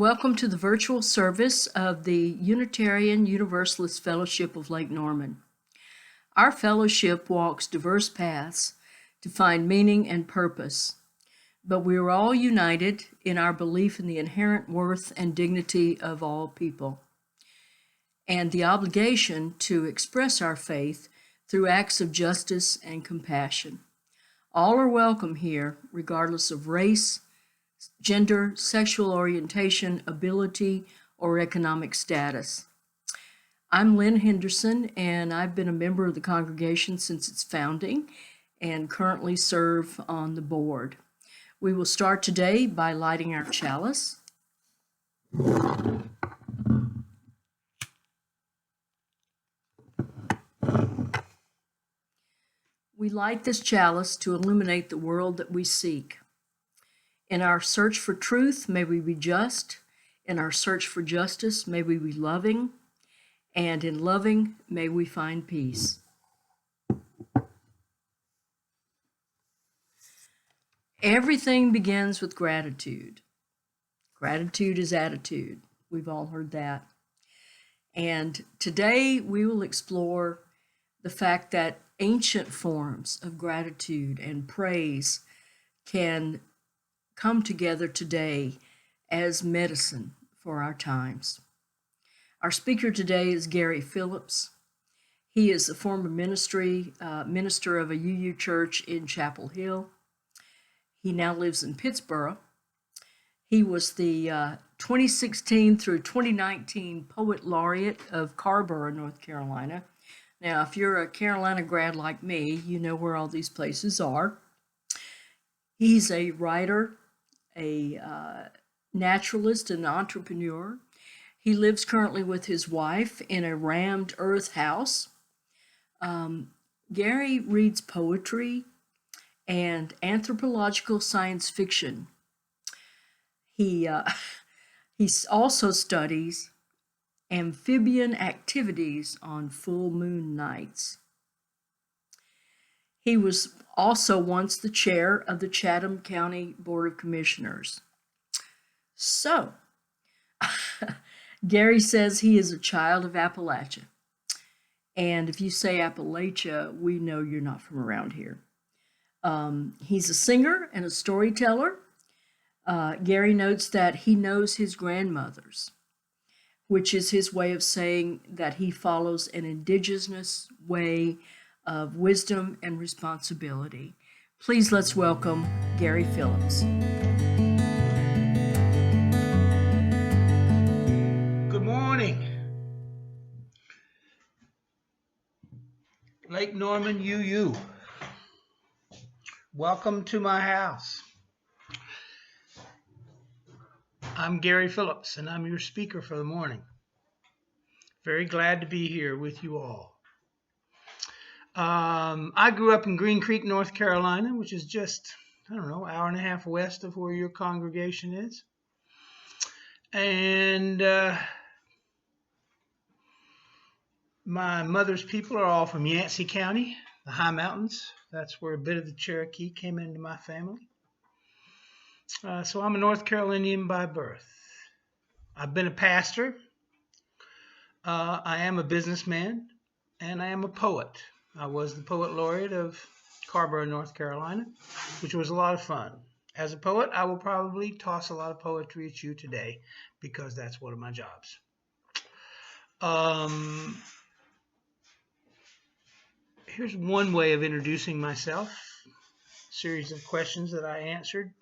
welcome to the virtual service of the Unitarian Universalist Fellowship of Lake Norman. Our fellowship walks diverse paths to find meaning and purpose, but we are all united in our belief in the inherent worth and dignity of all people, and the obligation to express our faith through acts of justice and compassion. All are welcome here, regardless of race, gender, sexual orientation, ability, or economic status. I'm Lynn Henderson, and I've been a member of the congregation since its founding and currently serve on the board. We will start today by lighting our chalice. We light this chalice to illuminate the world that we seek. In our search for truth, may we be just. In our search for justice, may we be loving. And in loving, may we find peace. Everything begins with gratitude. Gratitude is attitude. We've all heard that. And today we will explore the fact that ancient forms of gratitude and praise can come together today as medicine for our times. Our speaker today is Gary Phillips. He is a former minister of a UU church in Chapel Hill. He now lives in Pittsburgh. He was the 2016 through 2019 Poet Laureate of Carrboro, North Carolina. Now, if you're a Carolina grad like me, you know where all these places are. He's a writer, a naturalist, and entrepreneur. He lives currently with his wife in a rammed earth house. Gary reads poetry and anthropological science fiction. He also studies amphibian activities on full moon nights. He was also once the chair of the Chatham County Board of Commissioners. So, Gary says he is a child of Appalachia. And if you say Appalachia, we know you're not from around here. He's a singer and a storyteller. Gary notes that he knows his grandmothers, which is his way of saying that he follows an indigenous way of wisdom and responsibility. Please let's welcome Gary Phillips. Good morning. Lake Norman UU. Welcome to my house. I'm Gary Phillips, and I'm your speaker for the morning. Very glad to be here with you all. I grew up in Green Creek, North Carolina, which is just, hour and a half west of where your congregation is. And my mother's people are all from Yancey County, the High Mountains. That's where a bit of the Cherokee came into my family. So I'm a North Carolinian by birth. I've been a pastor. I am a businessman, and I am a poet. I was the Poet Laureate of Carrboro, North Carolina, which was a lot of fun. As a poet, I will probably toss a lot of poetry at you today because that's one of my jobs. Here's one way of introducing myself. A series of questions that I answered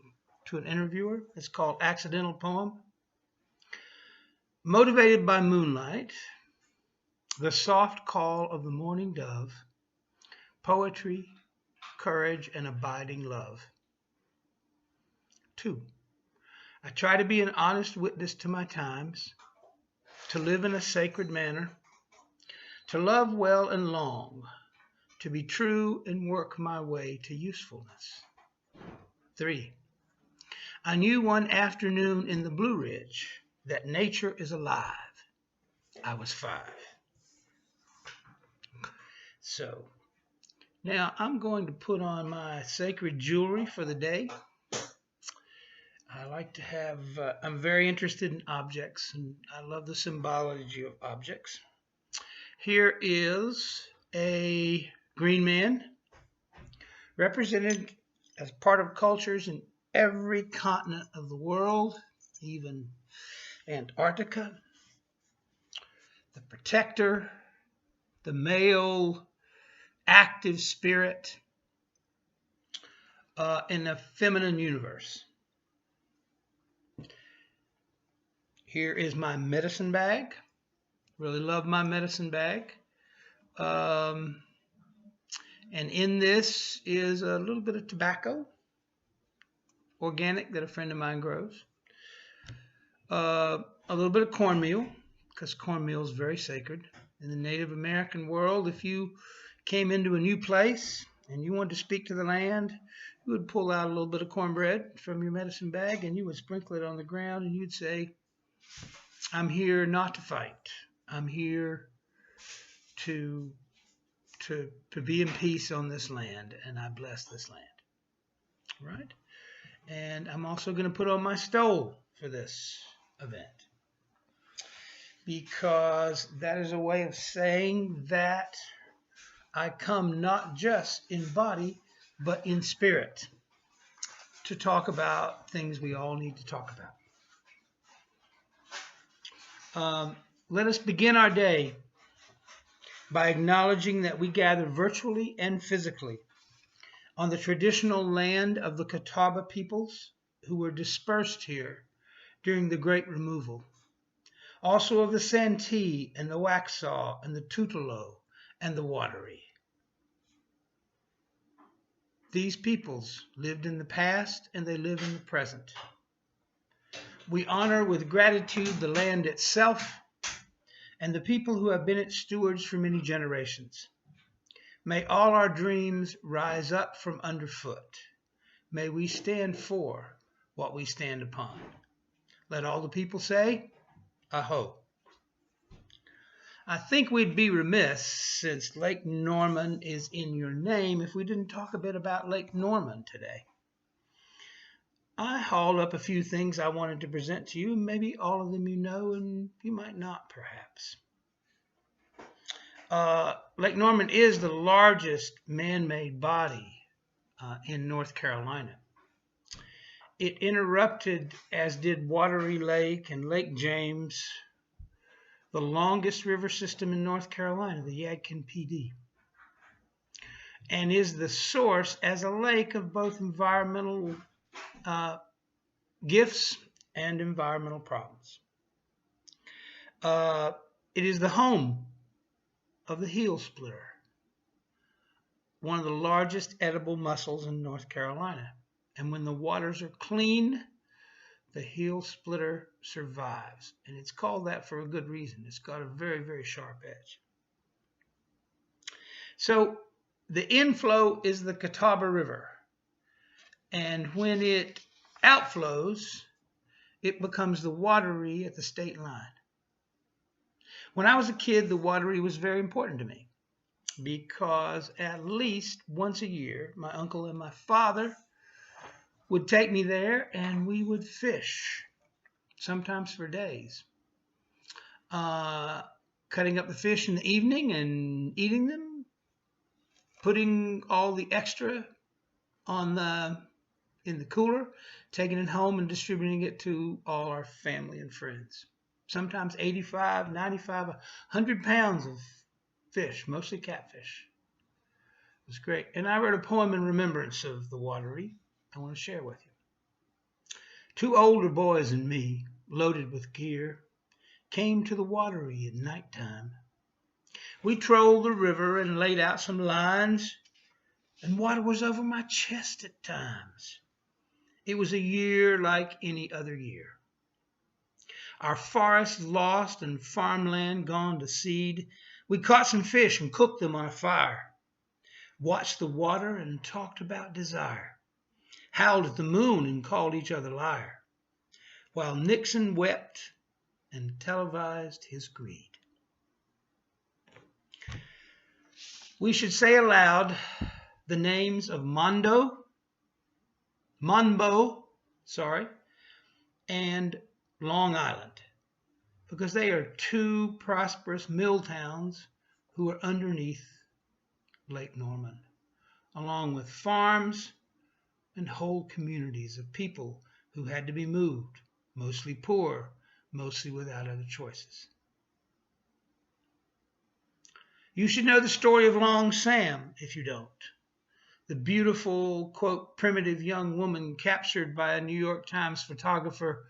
to an interviewer. It's called Accidental Poem. Motivated by moonlight, the soft call of the morning dove, poetry, courage, and abiding love. 2. I try to be an honest witness to my times, to live in a sacred manner, to love well and long, to be true and work my way to usefulness. 3. I knew one afternoon in the Blue Ridge that nature is alive. I was 5. So, now I'm going to put on my sacred jewelry for the day. I like to have, I'm very interested in objects, and I love the symbology of objects. Here is a green man represented as part of cultures in every continent of the world, even Antarctica. The protector, the male active spirit in a feminine universe. Here is my medicine bag. Really love my medicine bag. And in this is a little bit of tobacco, organic, that a friend of mine grows. A little bit of cornmeal, because cornmeal is very sacred. In the Native American world, if you came into a new place and you wanted to speak to the land, you would pull out a little bit of cornbread from your medicine bag and you would sprinkle it on the ground and you'd say, I'm here not to fight. I'm here to be in peace on this land, and I bless this land. Right? And I'm also going to put on my stole for this event, because that is a way of saying that I come not just in body, but in spirit to talk about things we all need to talk about. Let us begin our day by acknowledging that we gather virtually and physically on the traditional land of the Catawba peoples who were dispersed here during the Great Removal. Also of the Santee and the Waxhaw and the Tutelo and the Wateree. These peoples lived in the past and they live in the present. We honor with gratitude the land itself and the people who have been its stewards for many generations. May all our dreams rise up from underfoot. May we stand for what we stand upon. Let all the people say, Aho. I think we'd be remiss, since Lake Norman is in your name, if we didn't talk a bit about Lake Norman today. I hauled up a few things I wanted to present to you. Maybe all of them you know, and you might not, perhaps. Lake Norman is the largest man-made body in North Carolina. It interrupted, as did Wateree Lake and Lake James, the longest river system in North Carolina, the Yadkin PD, and is the source as a lake of both environmental gifts and environmental problems. It is the home of the heel splitter, one of the largest edible mussels in North Carolina. And when the waters are clean, the heel splitter survives. And it's called that for a good reason. It's got a very, very sharp edge. So the inflow is the Catawba River. And when it outflows, it becomes the Wateree at the state line. When I was a kid, the Wateree was very important to me because at least once a year, my uncle and my father would take me there and we would fish, sometimes for days. Cutting up the fish in the evening and eating them, putting all the extra in the cooler, taking it home and distributing it to all our family and friends. Sometimes 85, 95, 100 pounds of fish, mostly catfish. It was great. And I wrote a poem in remembrance of the Wateree I want to share with you. 2 older boys and me, loaded with gear, came to the Wateree at nighttime. We trolled the river and laid out some lines, and water was over my chest at times. It was a year like any other year. Our forests lost and farmland gone to seed. We caught some fish and cooked them on a fire, watched the water and talked about desire, howled at the moon and called each other liar, while Nixon wept and televised his greed. We should say aloud the names of Monbo, and Long Island, because they are two prosperous mill towns who are underneath Lake Norman, along with farms and whole communities of people who had to be moved, mostly poor, mostly without other choices. You should know the story of Long Sam if you don't. The beautiful, quote, primitive young woman captured by a New York Times photographer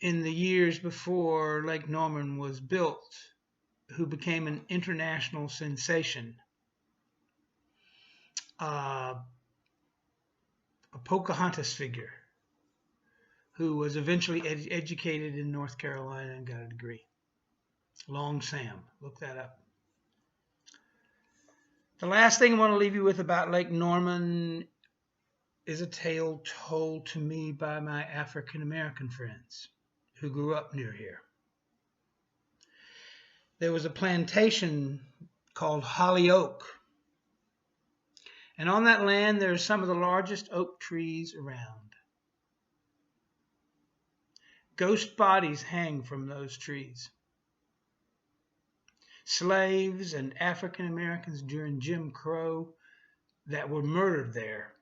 in the years before Lake Norman was built, who became an international sensation. A Pocahontas figure who was eventually educated in North Carolina and got a degree. Long Sam, look that up. The last thing I want to leave you with about Lake Norman is a tale told to me by my African American friends who grew up near here. There was a plantation called Holly Oak, and on that land there are some of the largest oak trees around. Ghost bodies hang from those trees. Slaves and African Americans during Jim Crow that were murdered there,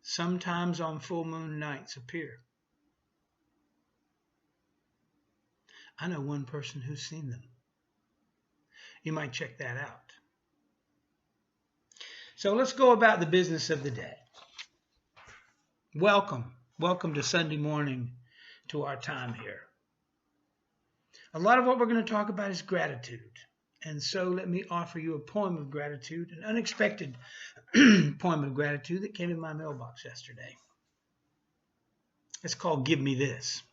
sometimes on full moon nights, appear. I know one person who's seen them. You might check that out. So let's go about the business of the day. Welcome to Sunday morning, to our time here. A lot of what we're going to talk about is gratitude. And so let me offer you a poem of gratitude, an unexpected poem of gratitude that came in my mailbox yesterday. It's called Give Me This.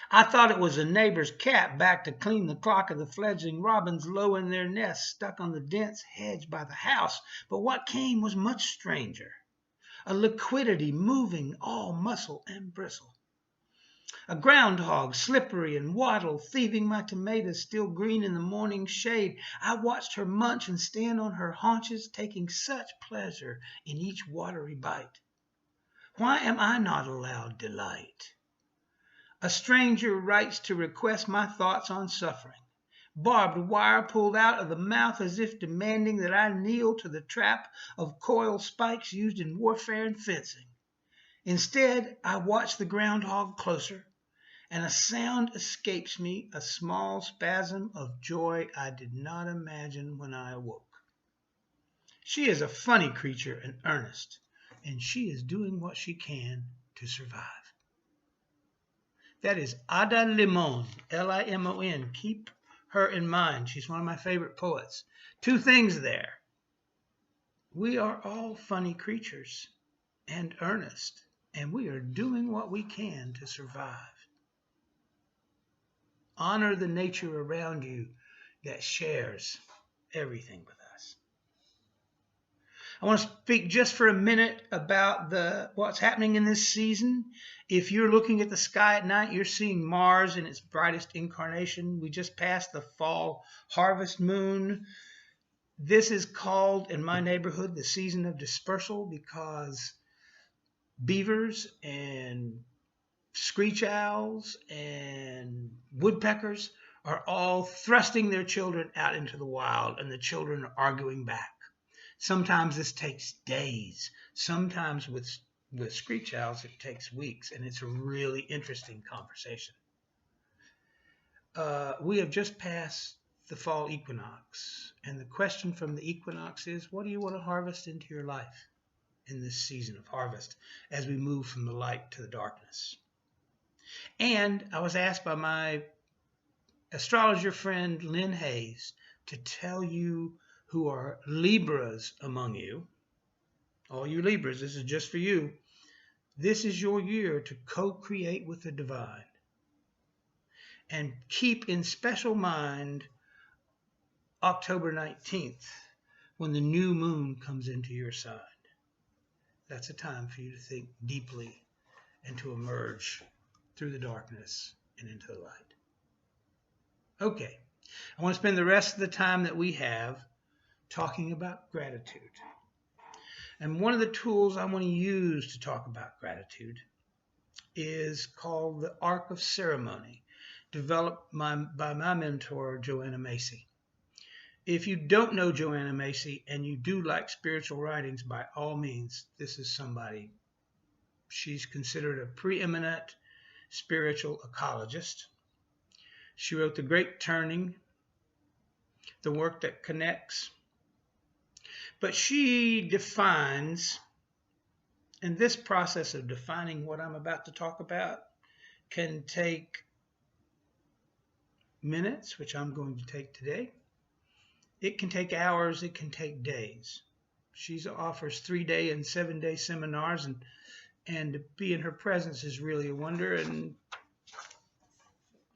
I thought it was a neighbor's cat back to clean the clock of the fledgling robins low in their nests stuck on the dense hedge by the house. But what came was much stranger. A liquidity moving all muscle and bristle. A groundhog, slippery and wattle, thieving my tomatoes still green in the morning shade. I watched her munch and stand on her haunches, taking such pleasure in each watery bite. Why am I not allowed delight? A stranger writes to request my thoughts on suffering. Barbed wire pulled out of the mouth as if demanding that I kneel to the trap of coil spikes used in warfare and fencing. Instead, I watch the groundhog closer, and a sound escapes me, a small spasm of joy I did not imagine when I awoke. She is a funny creature in earnest, and she is doing what she can to survive. That is Ada Limon, Limon. Keep her in mind. She's one of my favorite poets. Two things there. We are all funny creatures and earnest, and we are doing what we can to survive. Honor the nature around you that shares everything with us. I want to speak just for a minute about what's happening in this season. If you're looking at the sky at night, you're seeing Mars in its brightest incarnation. We just passed the fall harvest moon. This is called, in my neighborhood, the season of dispersal, because beavers and screech owls and woodpeckers are all thrusting their children out into the wild, and the children are arguing back. Sometimes this takes days. Sometimes with screech owls it takes weeks, and it's a really interesting conversation. We have just passed the fall equinox, and the question from the equinox is, what do you want to harvest into your life in this season of harvest as we move from the light to the darkness? And I was asked by my astrologer friend Lynn Hayes to tell you who are Libras among you, all you Libras, this is just for you. This is your year to co-create with the divine. And keep in special mind October 19th, when the new moon comes into your sign. That's a time for you to think deeply and to emerge through the darkness and into the light. Okay, I want to spend the rest of the time that we have talking about gratitude. And one of the tools I want to use to talk about gratitude is called the Ark of Ceremony, developed by my mentor, Joanna Macy. If you don't know Joanna Macy and you do like spiritual writings, by all means, this is somebody. She's considered a preeminent spiritual ecologist. She wrote The Great Turning, The Work That Connects. But she defines, and this process of defining what I'm about to talk about can take minutes, which I'm going to take today. It can take hours, it can take days. She offers 3-day and 7-day seminars, and to be in her presence is really a wonder. And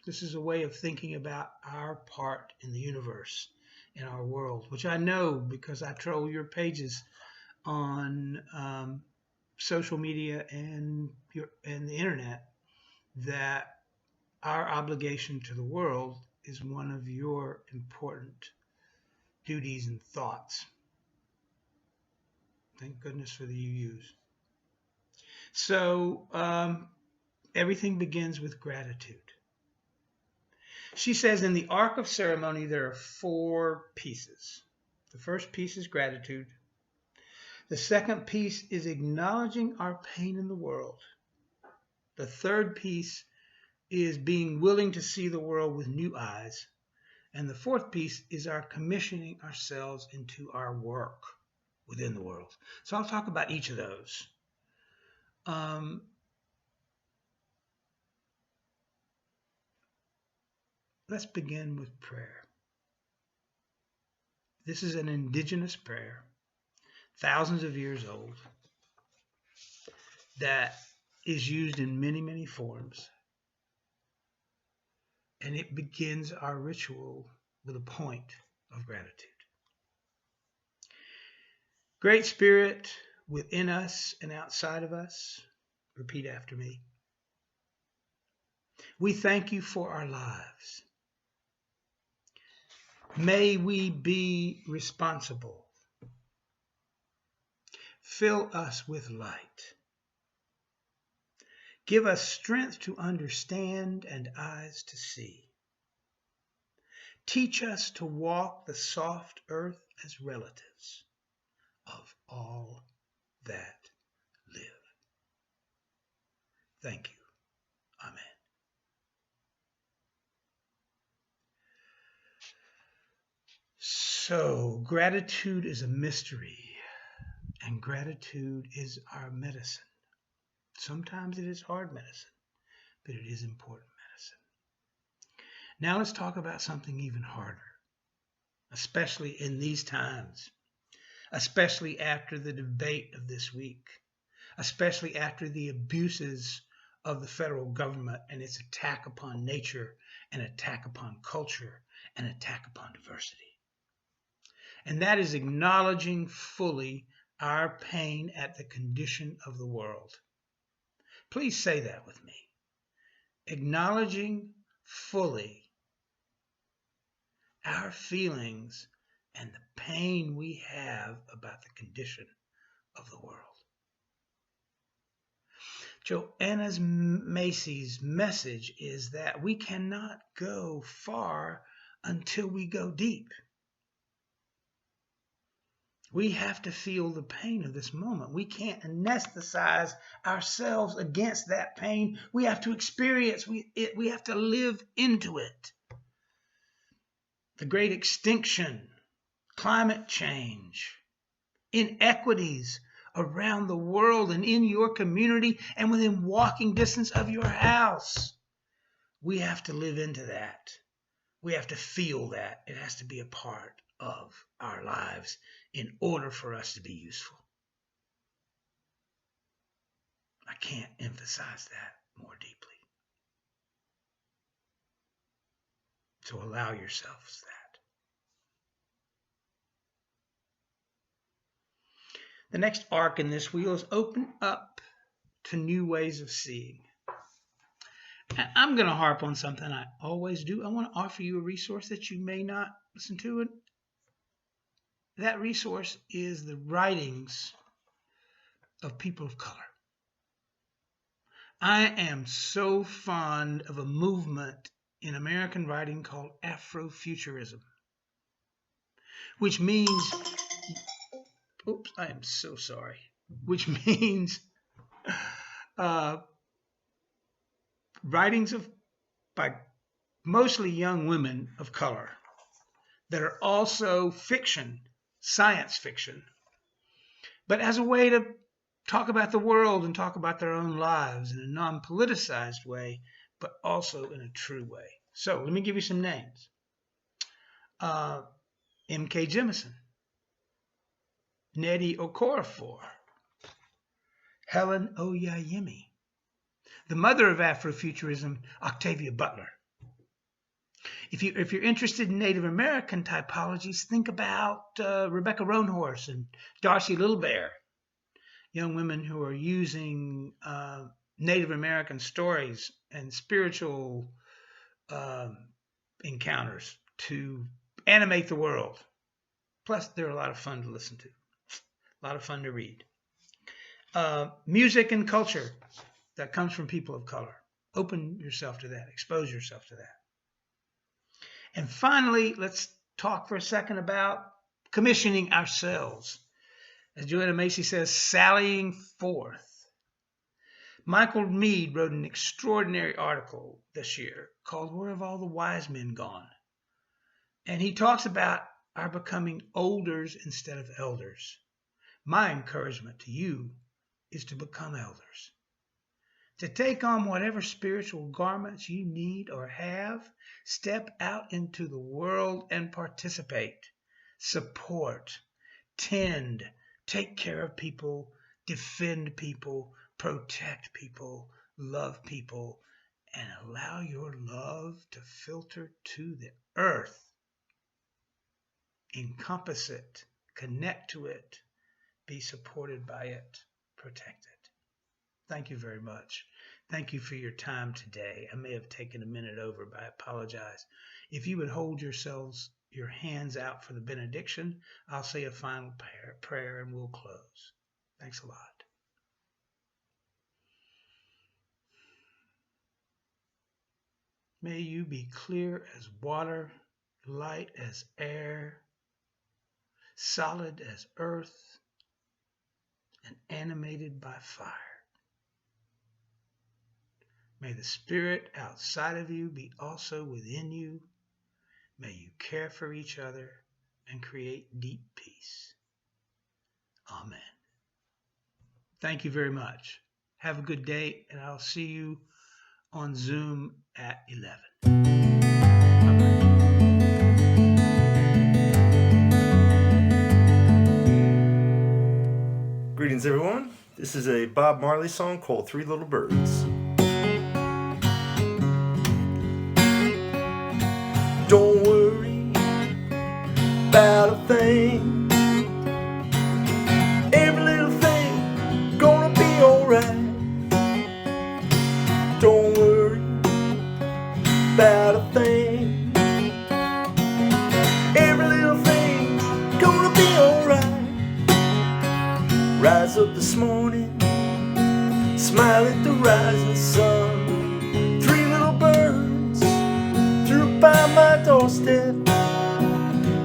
this is a way of thinking about our part in the universe, in our world, which I know because I troll your pages on social media and the internet, that our obligation to the world is one of your important duties and thoughts. Thank goodness for the UUs. So everything begins with gratitude. She says in the Ark of Ceremony there are 4 pieces. The first piece is gratitude. The second piece is acknowledging our pain in the world. The third piece is being willing to see the world with new eyes. And the fourth piece is our commissioning ourselves into our work within the world. So I'll talk about each of those. Let's begin with prayer. This is an indigenous prayer, thousands of years old, that is used in many, many forms. And it begins our ritual with a point of gratitude. Great Spirit within us and outside of us, repeat after me. We thank you for our lives. May we be responsible. Fill us with light. Give us strength to understand and eyes to see. Teach us to walk the soft earth as relatives of all that live. Thank you. Amen. So, gratitude is a mystery, and gratitude is our medicine. Sometimes it is hard medicine, but it is important medicine. Now let's talk about something even harder, especially in these times, especially after the debate of this week, especially after the abuses of the federal government and its attack upon nature, and attack upon culture, and attack upon diversity. And that is acknowledging fully our pain at the condition of the world. Please say that with me. Acknowledging fully our feelings and the pain we have about the condition of the world. Joanna Macy's message is that we cannot go far until we go deep. We have to feel the pain of this moment. We can't anesthetize ourselves against that pain. We have to experience it. We have to live into it. The great extinction, climate change, inequities around the world and in your community and within walking distance of your house. We have to live into that. We have to feel that. It has to be a part of our lives in order for us to be useful. I can't emphasize that more deeply. So allow yourselves that. The next arc in this wheel is open up to new ways of seeing. And I'm going to harp on something I always do. I want to offer you a resource that you may not listen to. That resource is the writings of people of color. I am so fond of a movement in American writing called Afrofuturism, which means, oops, I am so sorry, which means writings by mostly young women of color that are also fiction, science fiction, but as a way to talk about the world and talk about their own lives in a non-politicized way, but also in a true way. So let me give you some names. M.K. Jemisin, Nnedi Okorafor, Helen Oyeyemi, the mother of Afrofuturism, Octavia Butler. If you're interested in Native American typologies, think about Rebecca Roanhorse and Darcy Littlebear, young women who are using Native American stories and spiritual encounters to animate the world. Plus, they're a lot of fun to listen to, a lot of fun to read. Music and culture that comes from people of color. Open yourself to that. Expose yourself to that. And finally, let's talk for a second about commissioning ourselves. As Joanna Macy says, sallying forth. Michael Meade wrote an extraordinary article this year called Where Have All the Wise Men Gone? And he talks about our becoming olders instead of elders. My encouragement to you is to become elders, to take on whatever spiritual garments you need or have, step out into the world and participate, support, tend, take care of people, defend people, protect people, love people, and allow your love to filter to the earth. Encompass it, connect to it, be supported by it, protect it. Thank you very much. Thank you for your time today. I may have taken a minute over, but I apologize. If you would hold your hands out for the benediction, I'll say a final prayer and we'll close. Thanks a lot. May you be clear as water, light as air, solid as earth, and animated by fire. May the spirit outside of you be also within you. May you care for each other and create deep peace. Amen. Thank you very much. Have a good day, and I'll see you on Zoom at 11. Greetings, everyone. This is a Bob Marley song called Three Little Birds. Don't worry about a thing. Every little thing gonna be alright. Don't worry about a thing. Every little thing's gonna be alright. Rise up this morning, smile at the rising sun. Three little birds flew by my doorstep,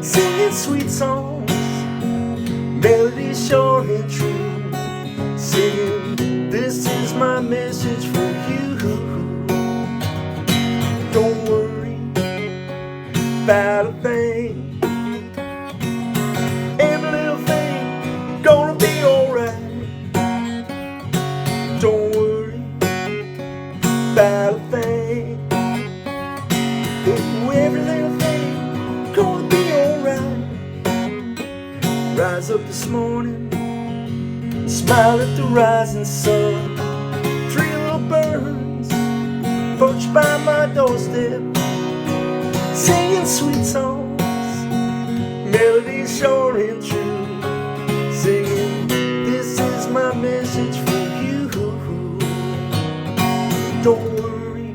singing sweet songs, melodies sure and true, singing, this is my message for you. Don't worry about a thing. Every little thing gonna be alright. Don't worry about a thing. Every little thing gonna be alright. Rise up this morning, smile at the rising sun. Three little birds perched by my doorstep, singing sweet songs, melodies sure and true, singing, this is my message for you. Don't worry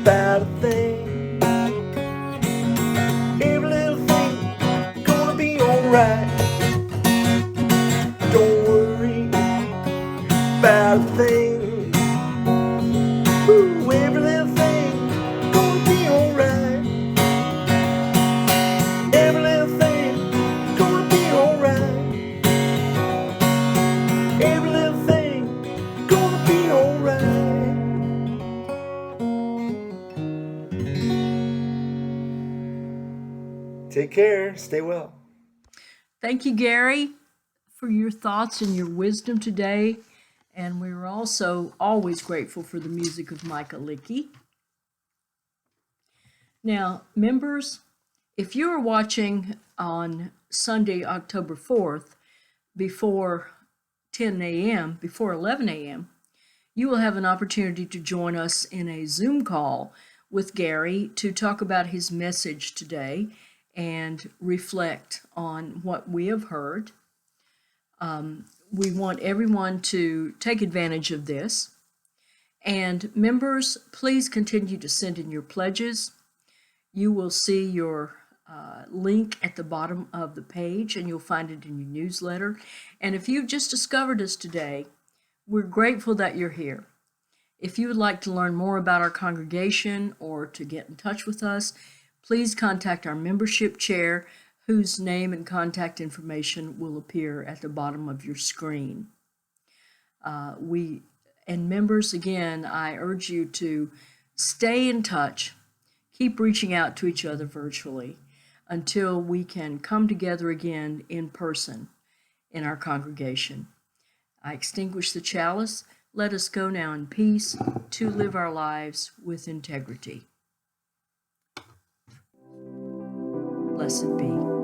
about a thing. Every little thing gonna be alright. Don't worry Ooh, every little thing gonna be alright. Every little thing gonna be alright. Every little thing gonna be alright. Take care, stay well. Thank you, Gary, for your thoughts and your wisdom today. And we're also always grateful for the music of Micah Lickey. Now, members, if you are watching on Sunday, October 4th, before 10 a.m., before 11 a.m., you will have an opportunity to join us in a Zoom call with Gary to talk about his message today and reflect on what we have heard. We want everyone to take advantage of this. And members, please continue to send in your pledges. You will see your link at the bottom of the page, and you'll find it in your newsletter. And if you've just discovered us today, we're grateful that you're here. If you would like to learn more about our congregation or to get in touch with us, please contact our membership chair, whose name and contact information will appear at the bottom of your screen. And members, again, I urge you to stay in touch, keep reaching out to each other virtually until we can come together again in person in our congregation. I extinguish the chalice. Let us go now in peace to live our lives with integrity. Blessed be.